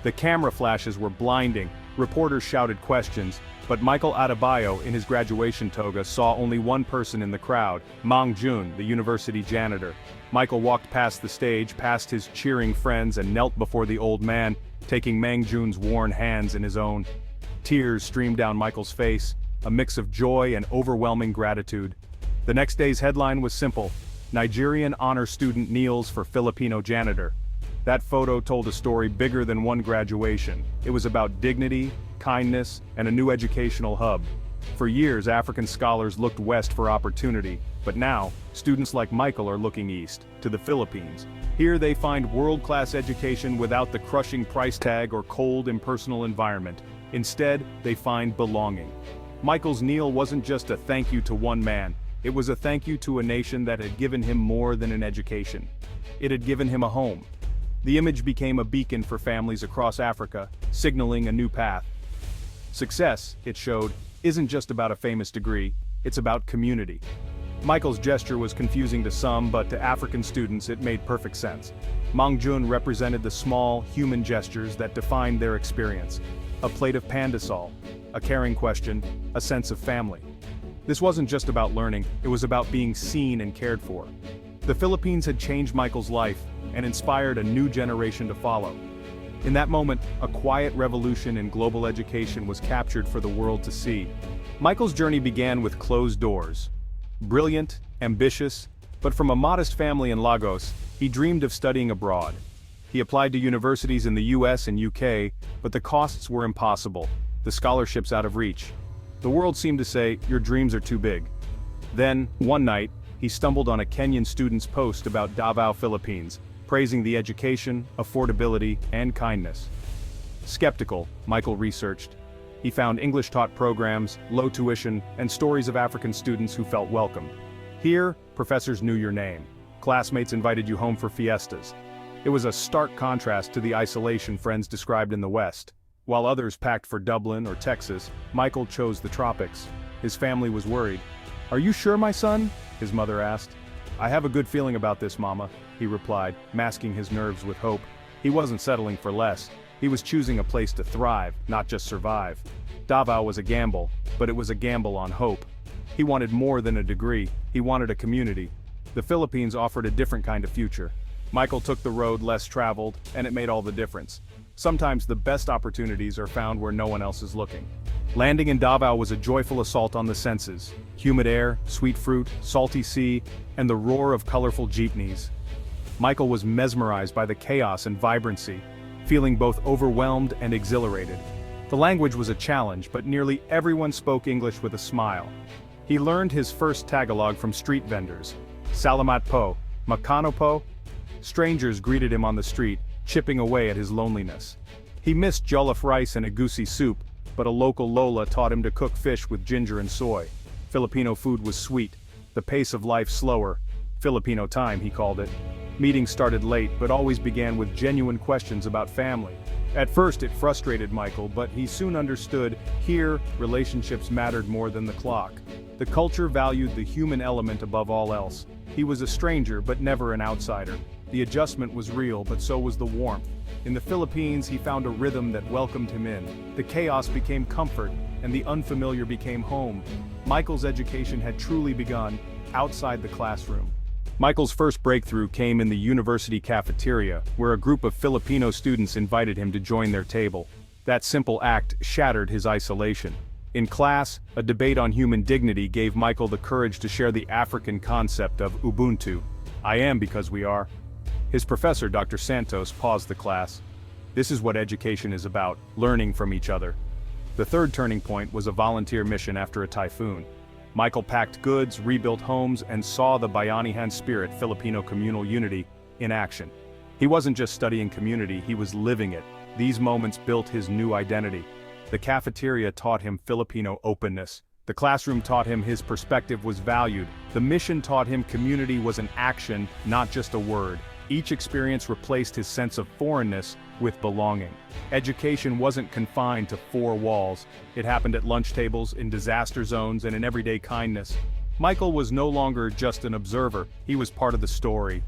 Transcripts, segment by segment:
The camera flashes were blinding, reporters shouted questions, but Michael Adebayo in his graduation toga saw only one person in the crowd, Mang Jun, the university janitor. Michael walked past the stage, past his cheering friends and knelt before the old man, taking Mang Jun's worn hands in his own. Tears streamed down Michael's face, a mix of joy and overwhelming gratitude. The next day's headline was simple: Nigerian honor student kneels for Filipino janitor. That photo told a story bigger than one graduation. It was about dignity, kindness, and a new educational hub. For years, African scholars looked west for opportunity, but now, students like Michael are looking east, to the Philippines. Here they find world-class education without the crushing price tag or cold, impersonal environment. Instead, they find belonging. Michael's kneel wasn't just a thank you to one man, it was a thank you to a nation that had given him more than an education. It had given him a home. The image became a beacon for families across Africa, signaling a new path. Success, it showed, isn't just about a famous degree, it's about community. Michael's gesture was confusing to some, but to African students it made perfect sense. Mang Jun represented the small, human gestures that defined their experience. A plate of pandesal, a caring question, a sense of family. This wasn't just about learning, it was about being seen and cared for. The Philippines had changed Michael's life and inspired a new generation to follow. In that moment, a quiet revolution in global education was captured for the world to see. Michael's journey began with closed doors. Brilliant, ambitious, but from a modest family in Lagos, he dreamed of studying abroad. He applied to universities in the US and UK, but the costs were impossible, the scholarships out of reach. The world seemed to say, your dreams are too big. Then, one night, he stumbled on a Kenyan student's post about Davao, Philippines, praising the education, affordability, and kindness. Skeptical, Michael researched. He found English-taught programs, low tuition, and stories of African students who felt welcomed. Here, professors knew your name. Classmates invited you home for fiestas. It was a stark contrast to the isolation friends described in the West. While others packed for Dublin or Texas, Michael chose the tropics. His family was worried. "Are you sure, my son?" his mother asked. "I have a good feeling about this, Mama," he replied, masking his nerves with hope. He wasn't settling for less. He was choosing a place to thrive, not just survive. Davao was a gamble, but it was a gamble on hope. He wanted more than a degree, he wanted a community. The Philippines offered a different kind of future. Michael took the road less traveled, and it made all the difference. Sometimes the best opportunities are found where no one else is looking. Landing in Davao was a joyful assault on the senses. Humid air, sweet fruit, salty sea, and the roar of colorful jeepneys. Michael was mesmerized by the chaos and vibrancy, feeling both overwhelmed and exhilarated. The language was a challenge, but nearly everyone spoke English with a smile. He learned his first Tagalog from street vendors. Salamat po, makano po? Strangers greeted him on the street, chipping away at his loneliness. He missed jollof rice and egusi soup, but a local Lola taught him to cook fish with ginger and soy. Filipino food was sweet, the pace of life slower. Filipino time, he called it. Meetings started late, but always began with genuine questions about family. At first it frustrated Michael, but he soon understood, here, relationships mattered more than the clock. The culture valued the human element above all else. He was a stranger, but never an outsider. The adjustment was real, but so was the warmth. In the Philippines, he found a rhythm that welcomed him in. The chaos became comfort, and the unfamiliar became home. Michael's education had truly begun outside the classroom. Michael's first breakthrough came in the university cafeteria, where a group of Filipino students invited him to join their table. That simple act shattered his isolation. In class, a debate on human dignity gave Michael the courage to share the African concept of Ubuntu. I am because we are. His professor, Dr. Santos, paused the class. This is what education is about, learning from each other. The third turning point was a volunteer mission after a typhoon. Michael packed goods, rebuilt homes, and saw the Bayanihan spirit, Filipino communal unity, in action. He wasn't just studying community, he was living it. These moments built his new identity. The cafeteria taught him Filipino openness. The classroom taught him his perspective was valued. The mission taught him community was an action, not just a word. Each experience replaced his sense of foreignness with belonging. Education wasn't confined to four walls. It happened at lunch tables, in disaster zones, and in everyday kindness. Michael was no longer just an observer, he was part of the story.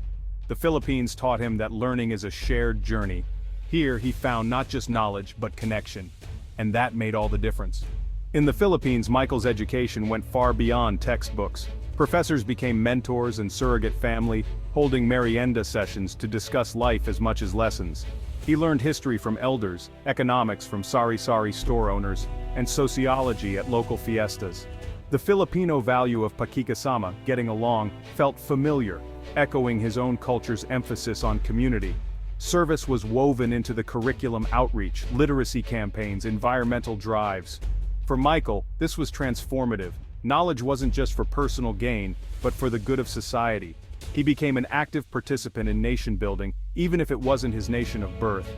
The Philippines taught him that learning is a shared journey. Here he found not just knowledge but connection. And that made all the difference. In the Philippines, Michael's education went far beyond textbooks. Professors became mentors and surrogate family, holding merienda sessions to discuss life as much as lessons. He learned history from elders, economics from sari-sari store owners, and sociology at local fiestas. The Filipino value of pakikasama, getting along, felt familiar, echoing his own culture's emphasis on community. Service was woven into the curriculum outreach, literacy campaigns, environmental drives. For Michael, this was transformative. Knowledge wasn't just for personal gain, but for the good of society. He became an active participant in nation building, even if it wasn't his nation of birth.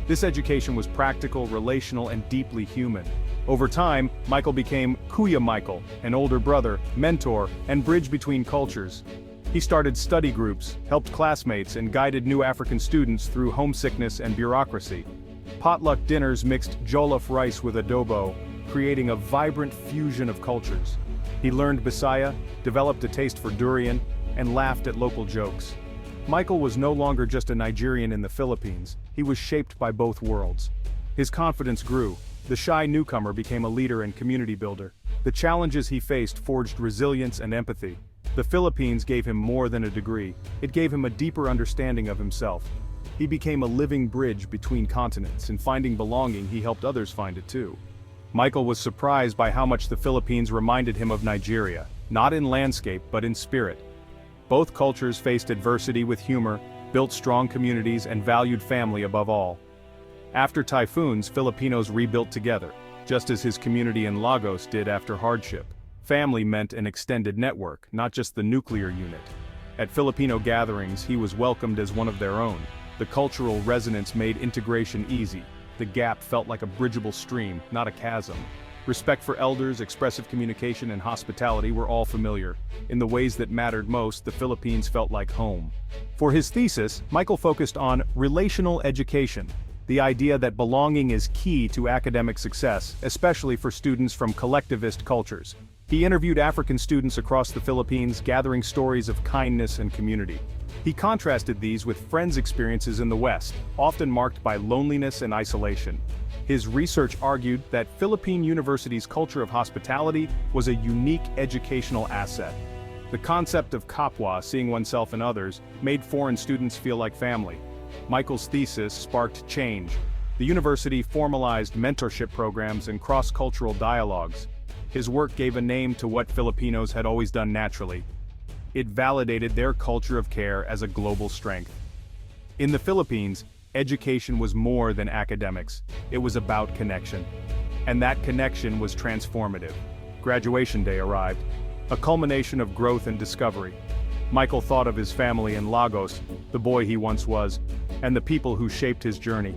This education was practical, relational, and deeply human. Over time, Michael became Kuya Michael, an older brother, mentor, and bridge between cultures. He started study groups, helped classmates, and guided new African students through homesickness and bureaucracy. Potluck dinners mixed jollof rice with adobo, creating a vibrant fusion of cultures. He learned Bisaya, developed a taste for durian, and laughed at local jokes. Michael was no longer just a Nigerian in the Philippines, he was shaped by both worlds. His confidence grew. The shy newcomer became a leader and community builder. The challenges he faced forged resilience and empathy. The Philippines gave him more than a degree, it gave him a deeper understanding of himself. He became a living bridge between continents, and finding belonging, he helped others find it too. Michael was surprised by how much the Philippines reminded him of Nigeria, not in landscape but in spirit. Both cultures faced adversity with humor, built strong communities, and valued family above all. After typhoons, Filipinos rebuilt together, just as his community in Lagos did after hardship. Family meant an extended network, not just the nuclear unit. At Filipino gatherings, he was welcomed as one of their own. The cultural resonance made integration easy. The gap felt like a bridgeable stream, not a chasm. Respect for elders, expressive communication, and hospitality were all familiar. In the ways that mattered most, the Philippines felt like home. For his thesis, Michael focused on relational education, the idea that belonging is key to academic success, especially for students from collectivist cultures. He interviewed African students across the Philippines, gathering stories of kindness and community. He contrasted these with friends' experiences in the West, often marked by loneliness and isolation. His research argued that Philippine universities' culture of hospitality was a unique educational asset. The concept of kapwa, seeing oneself in others, made foreign students feel like family. Michael's thesis sparked change. The university formalized mentorship programs and cross-cultural dialogues. His work gave a name to what Filipinos had always done naturally. It validated their culture of care as a global strength. In the Philippines, education was more than academics. It was about connection. And that connection was transformative. Graduation day arrived, a culmination of growth and discovery. Michael thought of his family in Lagos, the boy he once was, and the people who shaped his journey.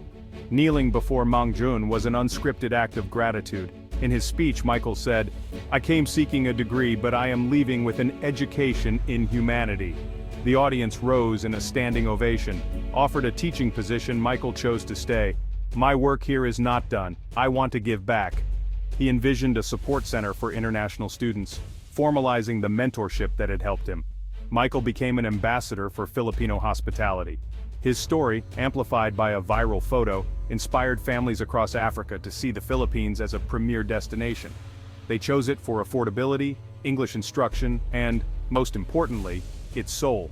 Kneeling before Mang Jun was an unscripted act of gratitude. In his speech, Michael said, "I came seeking a degree, but I am leaving with an education in humanity." The audience rose in a standing ovation. Offered a teaching position, Michael chose to stay. "My work here is not done. I want to give back." He envisioned a support center for international students, formalizing the mentorship that had helped him. Michael became an ambassador for Filipino hospitality. His story, amplified by a viral photo, inspired families across Africa to see the Philippines as a premier destination. They chose it for affordability, English instruction, and, most importantly, its soul.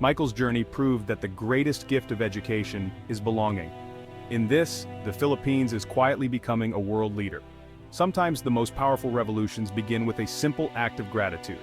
Michael's journey proved that the greatest gift of education is belonging. In this, the Philippines is quietly becoming a world leader. Sometimes the most powerful revolutions begin with a simple act of gratitude.